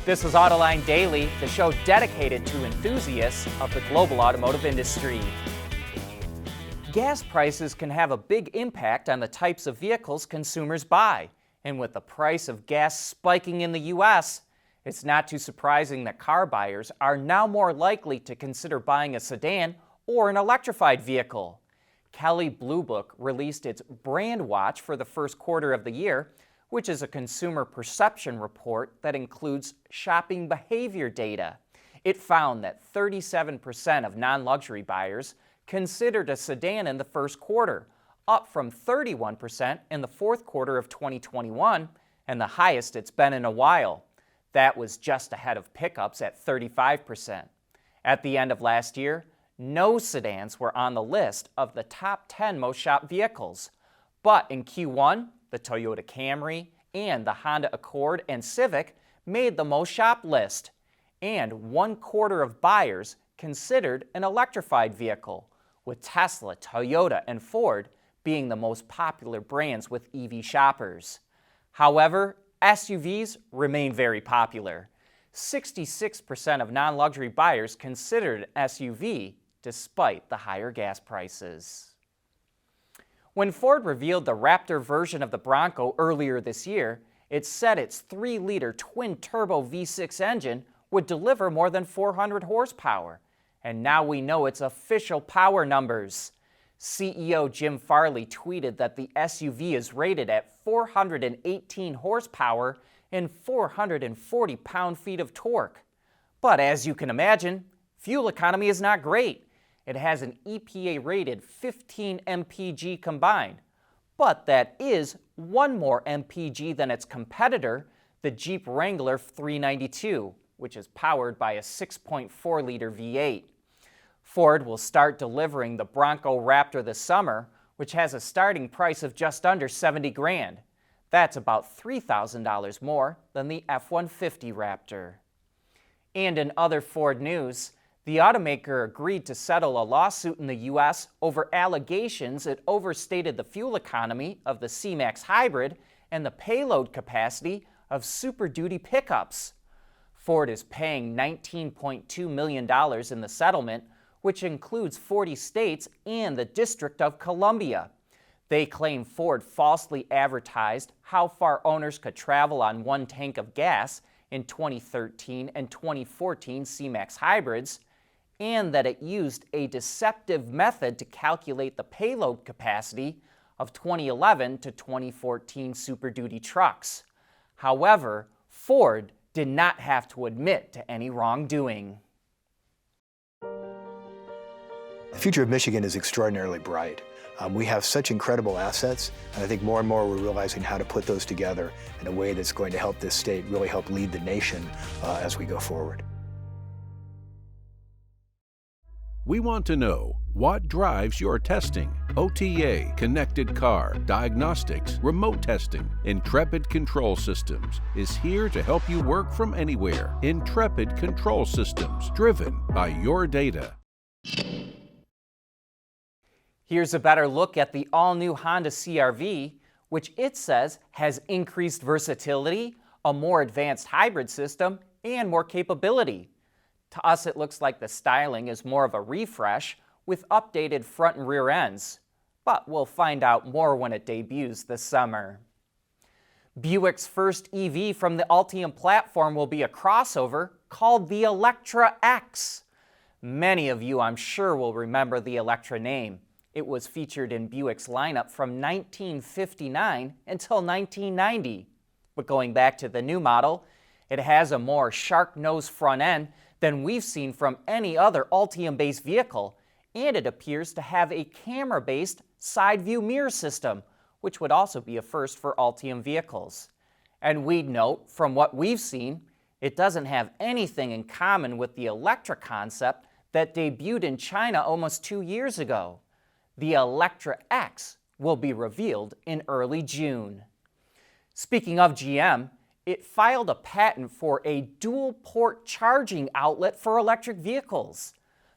This is Autoline Daily, the show dedicated to enthusiasts of the global automotive industry. Gas prices can have a big impact on the types of vehicles consumers buy. And with the price of gas spiking in the U.S., it's not too surprising that car buyers are now more likely to consider buying a sedan or an electrified vehicle. Kelley Blue Book released its Brand Watch for the first quarter of the year, which is a consumer perception report that includes shopping behavior data. It found that 37% of non-luxury buyers considered a sedan in the first quarter, up from 31% in the fourth quarter of 2021, and the highest it's been in a while. That was just ahead of pickups at 35%. At the end of last year, no sedans were on the list of the top 10 most shopped vehicles. But in Q1, the Toyota Camry and the Honda Accord and Civic made the most shopped list. And 1/4 of buyers considered an electrified vehicle, with Tesla, Toyota, and Ford being the most popular brands with EV shoppers. However, SUVs remain very popular. 66% of non-luxury buyers considered an SUV despite the higher gas prices. When Ford revealed the Raptor version of the Bronco earlier this year, it said its 3-liter twin-turbo V6 engine would deliver more than 400 horsepower. And now we know its official power numbers. CEO Jim Farley tweeted that the SUV is rated at 418 horsepower and 440 pound-feet of torque. But as you can imagine, fuel economy is not great. It has an EPA-rated 15 mpg combined, but that is one more mpg than its competitor, the Jeep Wrangler 392, which is powered by a 6.4-liter V8. Ford will start delivering the Bronco Raptor this summer, which has a starting price of just under $70,000. That's about $3,000 more than the F-150 Raptor. And in other Ford news, the automaker agreed to settle a lawsuit in the U.S. over allegations it overstated the fuel economy of the C-Max hybrid and the payload capacity of Super Duty pickups. Ford is paying $19.2 million in the settlement, which includes 40 states and the District of Columbia. They claim Ford falsely advertised how far owners could travel on one tank of gas in 2013 and 2014 C-Max hybrids, and that it used a deceptive method to calculate the payload capacity of 2011 to 2014 Super Duty trucks. However, Ford did not have to admit to any wrongdoing. The future of Michigan is extraordinarily bright. We have such incredible assets, and I think more and more we're realizing how to put those together in a way that's going to help this state really help lead the nation as we go forward. We want to know what drives your testing. OTA, connected car, diagnostics, remote testing. Intrepid Control Systems is here to help you work from anywhere. Intrepid Control Systems, driven by your data. Here's a better look at the all-new Honda CR-V, which it says has increased versatility, a more advanced hybrid system, and more capability. To us, it looks like the styling is more of a refresh with updated front and rear ends, but we'll find out more when it debuts this summer. Buick's first EV from the Ultium platform will be a crossover called the Electra-X. Many of you, I'm sure, will remember the Electra name. It was featured in Buick's lineup from 1959 until 1990. But going back to the new model, it has a more shark-nosed front end than we've seen from any other Ultium-based vehicle, and it appears to have a camera-based side view mirror system, which would also be a first for Ultium vehicles. And we'd note, from what we've seen, it doesn't have anything in common with the Electra concept that debuted in China almost 2 years ago. The Electra-X will be revealed in early June. Speaking of GM, it filed a patent for a dual-port charging outlet for electric vehicles.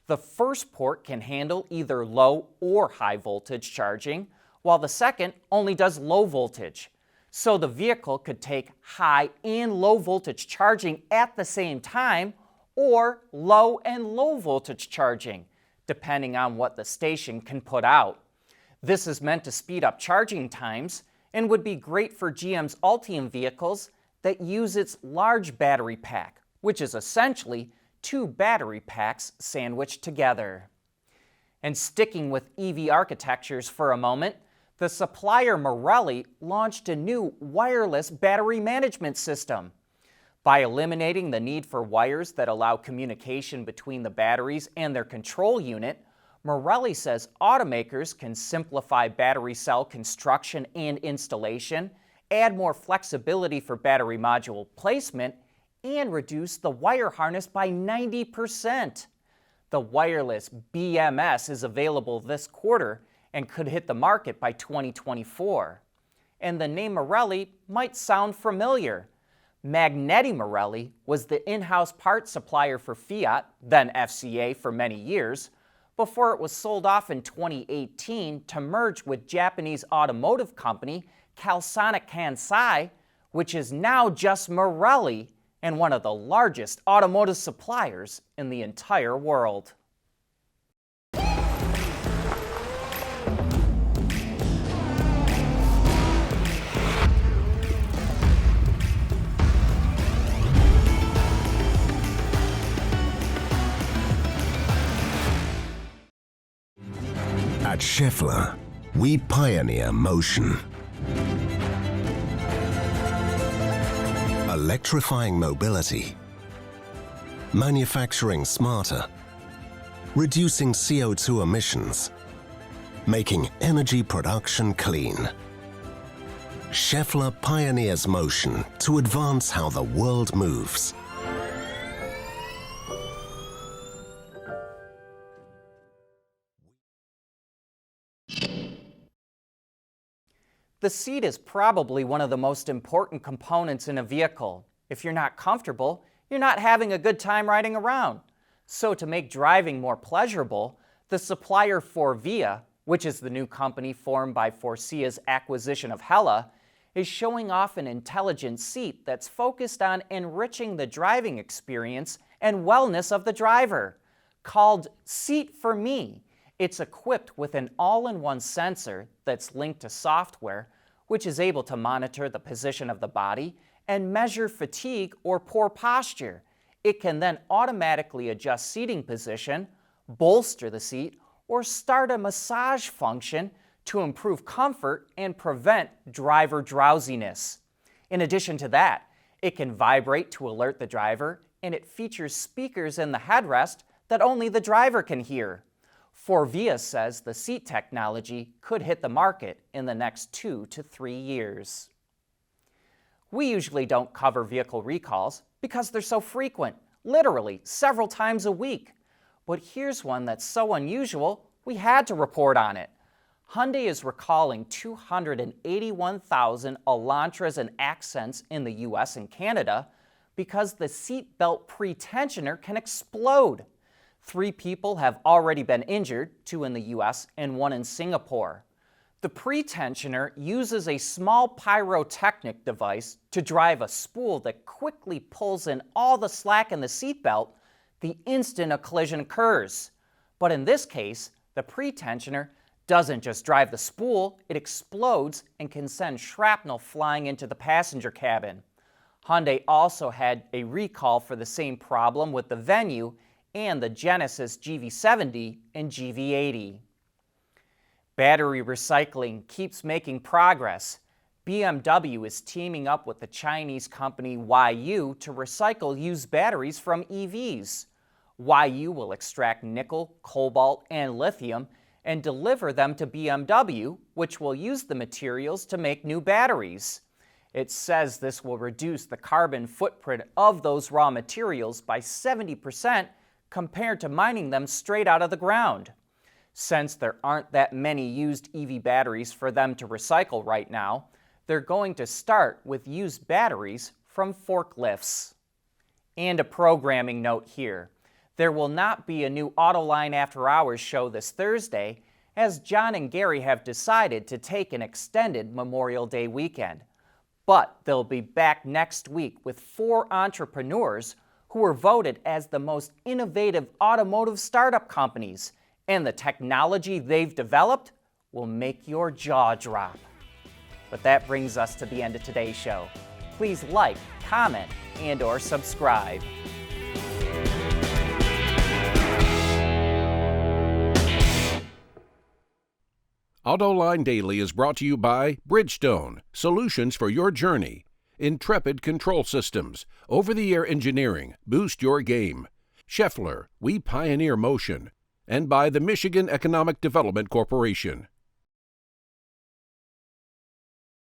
The first port can handle either low or high voltage charging, while the second only does low voltage. So the vehicle could take high and low voltage charging at the same time, or low and low voltage charging, depending on what the station can put out. This is meant to speed up charging times and would be great for GM's Ultium vehicles that use its large battery pack, which is essentially 2 battery packs sandwiched together. And sticking with EV architectures for a moment, the supplier Marelli launched a new wireless battery management system. By eliminating the need for wires that allow communication between the batteries and their control unit, Marelli says automakers can simplify battery cell construction and installation, add more flexibility for battery module placement, and reduce the wire harness by 90%. The wireless BMS is available this quarter and could hit the market by 2024. And the name Marelli might sound familiar. Magneti Marelli was the in-house parts supplier for Fiat, then FCA, for many years, before it was sold off in 2018 to merge with Japanese automotive company Calsonic Kansai, which is now just Marelli and one of the largest automotive suppliers in the entire world. At Schaeffler, we pioneer motion. Electrifying mobility, manufacturing smarter, reducing CO2 emissions, making energy production clean. Schaeffler pioneers motion to advance how the world moves. The seat is probably one of the most important components in a vehicle. If you're not comfortable, you're not having a good time riding around. So to make driving more pleasurable, the supplier Forvia, which is the new company formed by Forcia's acquisition of Hella, is showing off an intelligent seat that's focused on enriching the driving experience and wellness of the driver. Called Seat for Me, it's equipped with an all-in-one sensor that's linked to software, which is able to monitor the position of the body and measure fatigue or poor posture. It can then automatically adjust seating position, bolster the seat, or start a massage function to improve comfort and prevent driver drowsiness. In addition to that, it can vibrate to alert the driver, and it features speakers in the headrest that only the driver can hear. Forvia says the seat technology could hit the market in the next 2 to 3 years. We usually don't cover vehicle recalls because they're so frequent, literally several times a week. But here's one that's so unusual, we had to report on it. Hyundai is recalling 281,000 Elantras and Accents in the US and Canada because the seat belt pretensioner can explode. 3 people have already been injured, 2 in the US and 1 in Singapore. The pretensioner uses a small pyrotechnic device to drive a spool that quickly pulls in all the slack in the seatbelt the instant a collision occurs. But in this case, the pretensioner doesn't just drive the spool, it explodes and can send shrapnel flying into the passenger cabin. Hyundai also had a recall for the same problem with the Venue and the Genesis GV70 and GV80. Battery recycling keeps making progress. BMW is teaming up with the Chinese company YU to recycle used batteries from EVs. YU will extract nickel, cobalt, and lithium and deliver them to BMW, which will use the materials to make new batteries. It says this will reduce the carbon footprint of those raw materials by 70% compared to mining them straight out of the ground. Since there aren't that many used EV batteries for them to recycle right now, they're going to start with used batteries from forklifts. And a programming note here. There will not be a new Autoline After Hours show this Thursday, as John and Gary have decided to take an extended Memorial Day weekend. But they'll be back next week with 4 entrepreneurs who were voted as the most innovative automotive startup companies, and the technology they've developed will make your jaw drop. But that brings us to the end of today's show. Please like, comment, and/or subscribe. Autoline Daily is brought to you by Bridgestone, solutions for your journey. Intrepid Control Systems, over-the-air engineering, boost your game. Scheffler, we pioneer motion. And by the Michigan Economic Development Corporation.